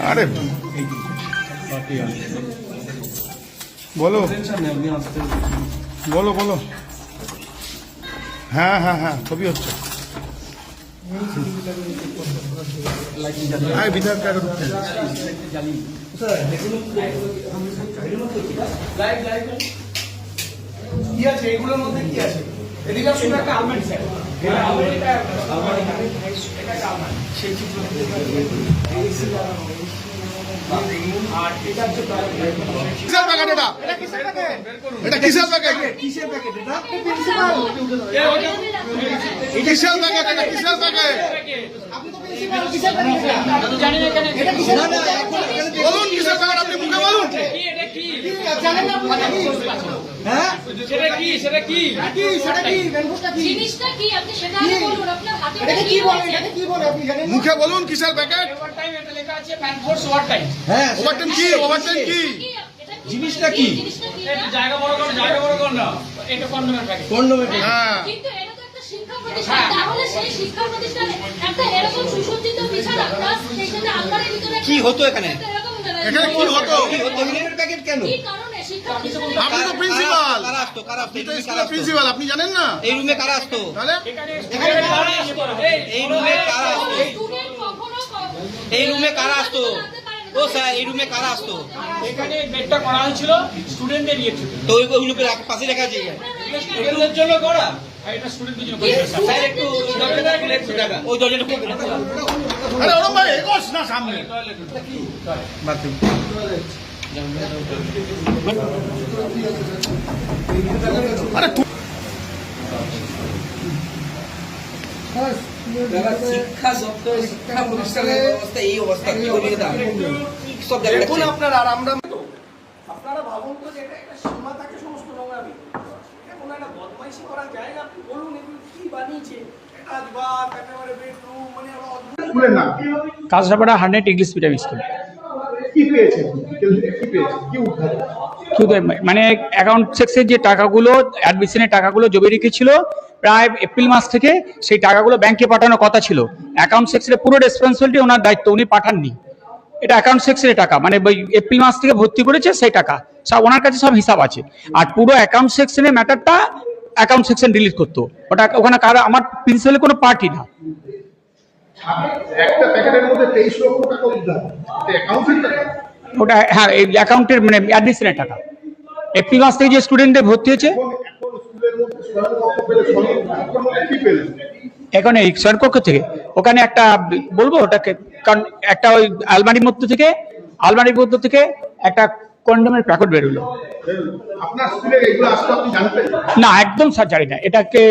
আরে বলো বলো বলো। হ্যাঁ হ্যাঁ হ্যাঁ ছবি হচ্ছে। বিধায়ক কি আছে এগুলোর মধ্যে? কি আছে? এদিকে শুধু একটা আলমারি স্যার, আলমারিটা এটা একটা আলমারি, সেই চিত্র আর এটা হচ্ছে কিসের প্যাকেট? এটা কিসের প্যাকেট? এটা কিসের প্যাকেট? কিসের প্যাকেট এটা? প্রিন্সিপাল কিসের প্যাকেট? এটা কিসের প্যাকেট? আপনি তো প্রিন্সিপাল, কিসের প্যাকেট? জানেন না কেন এটা কিসের প্যাকেট? বলুন কিসের প্যাকেট, আপনি মুখে বলুন। এটা কি জানেন না আপনি? হ্যাঁ সেটা কি? সেটা কি? সেটা কি? ম্যানফোর্সটা কি? জিনিসটা কি আপনি সেটা আগে বলুন। আপনার হাতে এটা কি বলে? এটা কি বলে আপনি জানেন? মুখে বলুন কিসের প্যাকেট। ওভার টাইম এটা লেখা আছে ম্যানফোর্স ওভার টাইম। হ্যাঁ ওভারটাইম কি? ওভারটাইম কি? জিনিসটা কি? জিনিসটা কি? এটা জায়গা বড় কর না। এটা কন্ডোমের প্যাকেট। হ্যাঁ কিন্তু এটা তো একটা শিক্ষা প্রতিষ্ঠান, তাহলে সেই শিক্ষা প্রতিষ্ঠানে একটা এরকম সুসজ্জিত বিছানা প্লাস সেইখানে আলমারির ভিতরে কি হতো এখানে? এখানে কি হতো? প্যাকেট কেন? কি কারণে শিক্ষা প্রতিষ্ঠানে আপনি তো প্রিন্সিপাল, কারা আসতো? আপনি তো স্কুলের প্রিন্সিপাল, আপনি জানেন না? এই রুমে কারা আসতো? তাহলে এই রুমে কারা আসতো? স্টুডেন্ট কখনো এই রুমে কারা আসতো? ও স্যার এই রুমে কারা আসতো? এখানে বেডটা করা হয়েছিল স্টুডেন্টদের ইয়ে ছিল, তো ওইগুলোকে পাশে রেখা যায়। স্টুডেন্টদের জন্য করা, আর এটা স্টুডেন্টদের জন্য করা। স্যার একটু ওই দরজাটা খুলে দিন। আরে ওরম ভাই এগোস না সামনে। আরে শিক্ষা দপ্তরের শিক্ষা প্রতিষ্ঠানের অবস্থা এই অবস্থা কি হবে? সব দেখুন আপনারা, আর আমরা আপনারা ভাবুন তো যে এটা একটা সীমা থাকে সমস্ত নোংরামি। এখন একটা বদমাইশি করা যায় না। আপনি বলুন এগুলো কি বানিয়েছে? এটা আজবাব, একেবারে বেডরুম, মানে স্কুলের নাম কাঁচরাপাড়া 100 ইংলিশ মিডিয়াম স্কুল। কি পেয়েছে? কি পেয়েছে? কি উদ্ধার? মানে অ্যাকাউন্ট সেক্সের যে টাকাগুলো, অ্যাডমিশনের টাকাগুলো জমে রেখেছিল প্রায় এপ্রিল মাস থেকে, সেই টাকাগুলো ব্যাংকে পাঠানোর কথা ছিল। অ্যাকাউন্ট সেক্সের পুরো রেসপন্সিবিলিটি ওনার দায়িত্ব, উনি পাঠাননি। এটা অ্যাকাউন্ট সেক্সের টাকা, মানে এপ্রিল মাস থেকে ভর্তি করেছে সেই টাকা, সব ওনার কাছে সব হিসাব আছে। আর পুরো অ্যাকাউন্ট সেকশনের ম্যাটারটা অ্যাকাউন্ট সেকশন ডিলিট করতো। ওটা ওখানে কারো আমার প্রিন্সিপালের কোনো পার্টি না। একটা প্যাকেটের মধ্যে 23 লক্ষ টাকা উদ্ধার। এটা অ্যাকাউন্টের টাকা? ওটা হ্যাঁ, এই অ্যাকাউন্টের মানে অ্যাডমিশনের টাকা। এপ্রিল মাস থেকে যে স্টুডেন্টদের ভর্তি হয়েছে, এখন স্কুলের মধ্যে স্বয়ংকক্ষ পেলে, স্বয়ংকক্ষের মধ্যে কি পেলেন? এখন এই স্বয়ংকক্ষ থেকে ওখানে একটা বলবো ওটাকে, কারণ একটা ওই আলমারির মধ্যে থেকে একটা কন্ডোমের প্যাকেট বেরোলো। আপনার স্কুলে এগুলো আসতো আপনি জানতেন? না একদম স্যার জানি না। এটাকে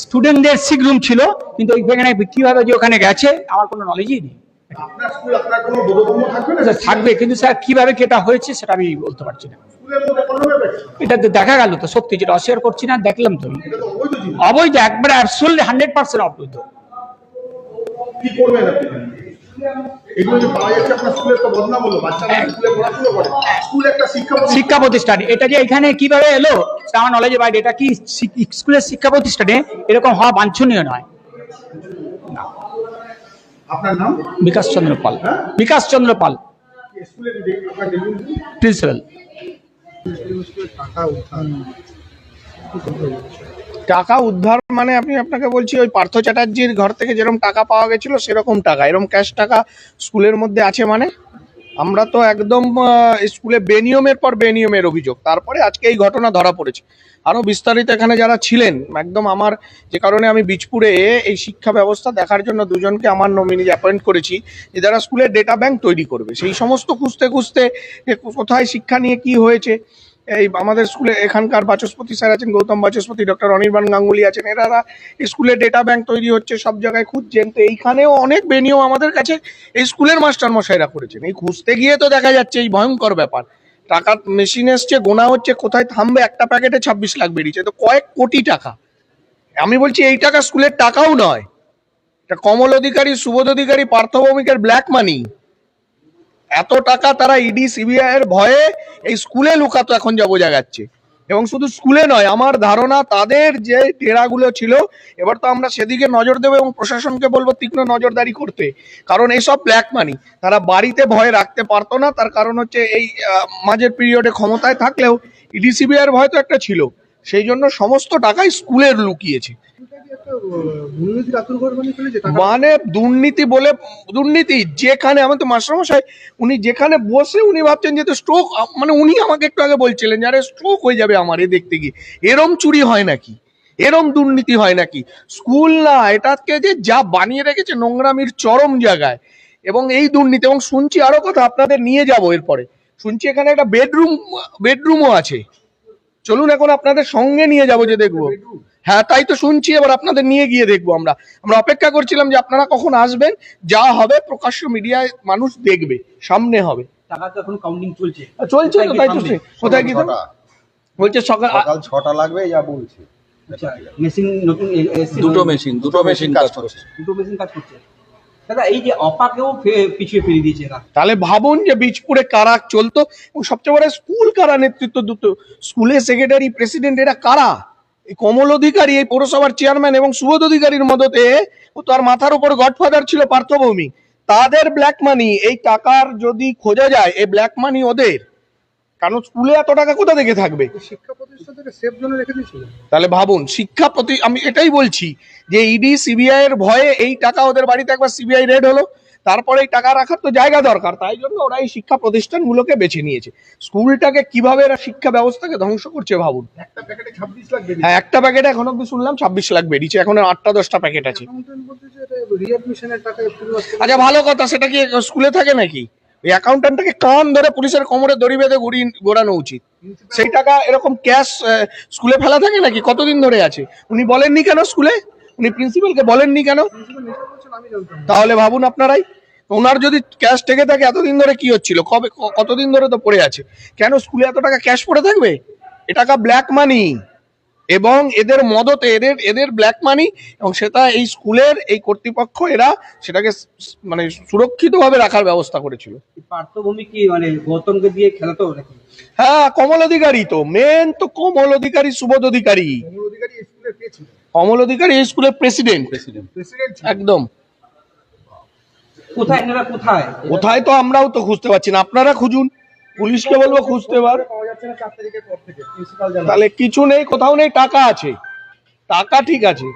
স্টুডেন্টদের সিক রুম ছিল, কিন্তু ওইখানে কিভাবে যে ওখানে গেছে আমার কোনো নলেজই নেই। আপনার স্কুল, আপনার কোনো বোধগম্য থাকবে না? থাকবে, কিন্তু স্যার কিভাবে কেটা হয়েছে সেটা আমি বলতে পারছি না। স্কুলের মধ্যে কন্ডোমের প্যাকেট? এটা তো দেখা গেল তো সত্যি, যেটা অস্বীকার করছি না, দেখলাম তো আমি। এটা তো অবৈধ জিনিস। অবৈধ, একবারে অ্যাবসোলিউটলি 100% অবৈধ। কি করবেন আপনি? এগুলো যে পাওয়া যাচ্ছে আপনার স্কুলের তো বদনাম হলো, বাচ্চারা স্কুলে পড়াশোনা করে, স্কুল একটা শিক্ষা প্রতিষ্ঠান, এটা যে এখানে কিভাবে এলো আমার নলেজের বাইরে। এটা কি স্কুলের শিক্ষা প্রতিষ্ঠানে এরকম হওয়া বাঞ্ছনীয় নয়। আপনার নাম? বিকাশ চন্দ্র পাল। বিকাশ চন্দ্র পাল, স্কুলের আপনার প্রিন্সিপাল। টাকা উদ্ধার মানে আপনাকে বলছি, ওই পার্থ চ্যাটার্জির ঘর থেকে যেরকম টাকা পাওয়া গেছিল সেরকম টাকা, এরকম ক্যাশ টাকা স্কুলের মধ্যে আছে। মানে আমরা তো একদম স্কুলে বেনিয়মের পর বেনিয়মের অভিযোগ, তারপরে আজকে এই ঘটনা ধরা পড়েছে। আরও বিস্তারিত এখানে যারা ছিলেন, একদম আমার যে কারণে আমি বীজপুরে এই শিক্ষা ব্যবস্থা দেখার জন্য দুজনকে আমার নমিনি অ্যাপয়েন্ট করেছি, যে যারা স্কুলের ডেটা ব্যাংক তৈরি করবে, সেই সমস্ত খুঁজতে কোথায় শিক্ষা নিয়ে কি হয়েছে। এই আমাদের স্কুলে এখানকার বাচস্পতি স্যার আছেন, গৌতম বাচস্পতি, ডক্টর অনির্বাণ গাঙ্গুলি আছেন, এনারা স্কুলে ডেটা ব্যাংক তৈরি হচ্ছে সব জায়গায় খুঁজছেন। তো এইখানেও অনেক বেনিয়ম আমাদের কাছে এই স্কুলের মাস্টারমশাইরা করেছেন। এই খুঁজতে গিয়ে তো দেখা যাচ্ছে এই ভয়ঙ্কর ব্যাপার, টাকা মেশিন এসছে, গোনা হচ্ছে, কোথায় থামবে, একটা প্যাকেটে 26 লাখ বেরিয়েছে, তো কয়েক কোটি টাকা। আমি বলছি এই টাকা স্কুলের টাকাও নয়, এটা কমল অধিকারী, সুবোধ অধিকারী, পার্থ ভৌমিকের ব্ল্যাক মানি। এত টাকা তারা ইডি সিবিআই এর ভয়ে এই স্কুলে লুকাতো এখন যা বোঝা যাচ্ছে। এবং শুধু স্কুলে নয়, আমার ধারণা তাদের যে ডেরাগুলো ছিল, এবার তো আমরা সেদিকে নজর দেবো এবং প্রশাসনকে বলবো তীক্ষ্ণ নজরদারি করতে, কারণ এইসব ব্ল্যাক মানি তারা বাড়িতে ভয় রাখতে পারতো না। তার কারণ হচ্ছে এই মাঝের পিরিয়ডে ক্ষমতায় থাকলেও ইডি সিবিআই এর ভয় তো একটা ছিল, সেই জন্য সমস্ত টাকাই স্কুলের লুকিয়েছে। মানে দুর্নীতি বলে দুর্নীতি যেখানে, আমার তো মাস্টারমশাই উনি যেখানে বসে উনি ভাবছেন যে স্ট্রোক, মানে উনি আমাকে একটু আগে বলছিলেন যে আরে স্ট্রোক হয়ে যাবে আমার এ দেখতে গিয়ে। এরম চুরি হয় নাকি, এরম দুর্নীতি হয় নাকি? স্কুল না, এটাকে যে যা বানিয়ে রেখেছে নোংরামির চরম জায়গায়। এবং এই দুর্নীতি, এবং শুনছি আরো কথা আপনাদের নিয়ে যাব এরপরে, শুনছি এখানে একটা বেডরুমও আছে। চলুন এখন আপনাদের সঙ্গে নিয়ে যাব, যে দেখবো। হ্যাঁ তাই তো শুনছি, এবার আপনাদের নিয়ে গিয়ে দেখবো। আমরা অপেক্ষা করছিলাম যে আপনারা কখন আসবেন, যা হবে প্রকাশ্য মিডিয়ায় মানুষ দেখবে, সামনে হবে। টাকা তো এখন কাউন্টিং চলছে। চলছে তো, তাই তো। কোথায় কি বলছে সকাল 6টা লাগবে যা বলছে। আচ্ছা, মেশিন নতুন দুটো মেশিন কাজ করছে। দুটো মেশিন কাজ করছে। দাদা এই যে অপাকেও পিছিয়ে ফেলে দিয়েছে এরা। তাহলে ভাবুন যে বীজপুরে কারা চলতো, এবং সবচেয়ে বড় স্কুল কারা নেতৃত্ব দিত, স্কুলের সেক্রেটারি, প্রেসিডেন্ট, এরা কারা? এই কমল অধিকারী, এই পৌরসভার চেয়ারম্যান এবং সুবোধ অধিকারীর মদতে, ও তো আর মাথার উপর গডফাদার ছিল পার্থ ভৌমিক, তাদের ব্ল্যাক মানি। এই টাকার যদি খোঁজা যায়, এই ব্ল্যাক মানি ওদের, কারণ স্কুলে এত টাকা কোথা থেকে থাকবে? শিক্ষা প্রতিষ্ঠানকে সেফ জোনে রেখে দিয়েছিল। তাহলে ভাবুন, আমি এটাই বলছি যে ইডি সিবিআই এর ভয়ে এই টাকা ওদের বাড়িতে একবার সিবিআই রেড হলো, তারপরে এই টাকা রাখার তো জায়গা দরকার, তাই জন্য ওরা এই শিক্ষা প্রতিষ্ঠানগুলোকে বেছে নিয়েছে। স্কুলটাকে কিভাবে এরা শিক্ষা ব্যবস্থাকে ধ্বংস করছে ভাবুন। একটা প্যাকেটে 26 লাখ বেরিয়েছে। হ্যাঁ, একটা প্যাকেটে এখন অব্দি শুনলাম 26 লাখ বেরিয়েছে, এখন 8টা-10টা প্যাকেট আছে। অ্যাকাউন্টেন্ট বলতেছে এটা রিঅ্যাডমিশনের টাকা এপ্রিল মাসে। আচ্ছা ভালো কথা, সেটা কি স্কুলে থাকে নাকি? এই অ্যাকাউন্ট্যান্টটাকে কান ধরে পুলিশের কোমরে দড়ি বেঁধে ঘোরানো উচিত। সেই টাকা এরকম ক্যাশ স্কুলে ফেলা থাকে নাকি? কতদিন ধরে আছে? উনি বলেননি কেন স্কুলে? উনি প্রিন্সিপালকে বলেননি কেন? আমি জানতাম। তাহলে ভাবুন আপনারাই, ওনার যদি ক্যাশ থেকে থাকে এতদিন ধরে কি হচ্ছিল, কতদিন ধরে তো পড়ে আছে, কেন স্কুলে এত টাকা ক্যাশ পড়ে থাকবে? এ টাকা ব্ল্যাক মানি, এবং এদের মদতে এদের ব্ল্যাক মানি, এবং সেটা এই স্কুলের এই কর্তৃপক্ষ এরা সেটাকে মানে সুরক্ষিতভাবে রাখার ব্যবস্থা করেছিল। পার্থভূমি কি মানে গৌতমকে দিয়ে খেলাতো নাকি? হ্যাঁ, কমল অধিকারী তো মেন, তো কমল অধিকারী, সুবোধ অধিকারী। কমল অধিকারী স্কুলের কে ছিল? কমল অধিকারী এই স্কুলের প্রেসিডেন্ট একদম। কোথায় এনারা কোথায়? কোথায় তো আমরাও তো খুঁজতে পারছি না, আপনারা খুঁজুন, পুলিশকে বলবো খুঁজতে পার। পাওয়া যাচ্ছে না 4 তারিখের পর থেকে, প্রিন্সিপাল জানান। তাহলে কিছু নেই, কোথাও নেই, টাকা আছে, টাকা ঠিক আছে।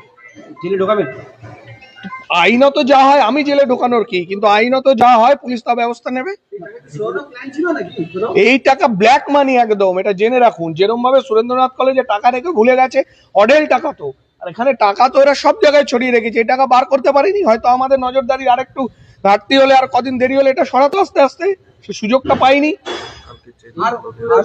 জেলে ঢোকাবেন? আইনত যা হয়, আমি জেলে ঢোকানোর কি, কিন্তু আইনত যা হয় পুলিশ তা ব্যবস্থা নেবে। প্ল্যান ছিল নাকি? এই টাকা ব্ল্যাক মানি একদম, এটা জেনে রাখুন। যেরকম ভাবে সুরেন্দ্রনাথ কলেজে টাকা রেখে ভুলে গেছে, অঢেল টাকা তো, আর এখানে টাকা তো এরা সব জায়গায় ছড়িয়ে রেখেছে। এই টাকা বার করতে পারিনি, হয়তো আমাদের নজরদারির আরেকটু ঘাটতি হলে, আর কদিন দেরি হলে এটা সরাতো আস্তে আস্তে, সে সুযোগটা পাইনি। আর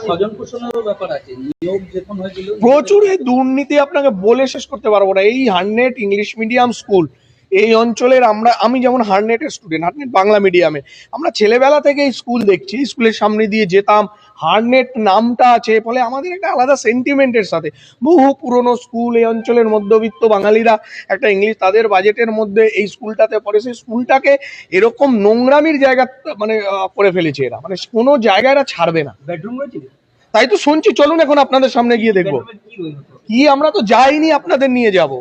স্বজন পোষণেরও ব্যাপার আছে, নিয়োগ যখন হয়েছিল প্রচুর এই দুর্নীতি, আপনাকে বলে শেষ করতে পারবো না। এই হার্নেট ইংলিশ মিডিয়াম স্কুল এই অঞ্চলের, আমি যেমন হার্নেটের স্টুডেন্ট, হার্নেট বাংলা মিডিয়ামে, আমরা ছেলেবেলা থেকে এই স্কুল দেখছি, স্কুলের সামনে দিয়ে যেতাম, হার্নেট নামটা আছে, ফলে আমাদের একটা আলাদা সেন্টিমেন্টের সাথে। বহু পুরনো স্কুল, এই অঞ্চলের মধ্যবিত্ত বাঙালিরা একটা ইংলিশ তাদের বাজেটের মধ্যে এই স্কুলটাতে পড়ে, সেই স্কুলটাকে এরকম নোংরামির জায়গা মানে করে ফেলেছে এরা, মানে কোনো জায়গায় এরা ছাড়বে না। বেডরুম হয়েছিল? তাই তো শুনছি, চলুন এখন আপনাদের সামনে গিয়ে দেখবো। বেডরুমে কি হতো? কি, আমরা তো যাইনি, আপনাদের নিয়ে যাব।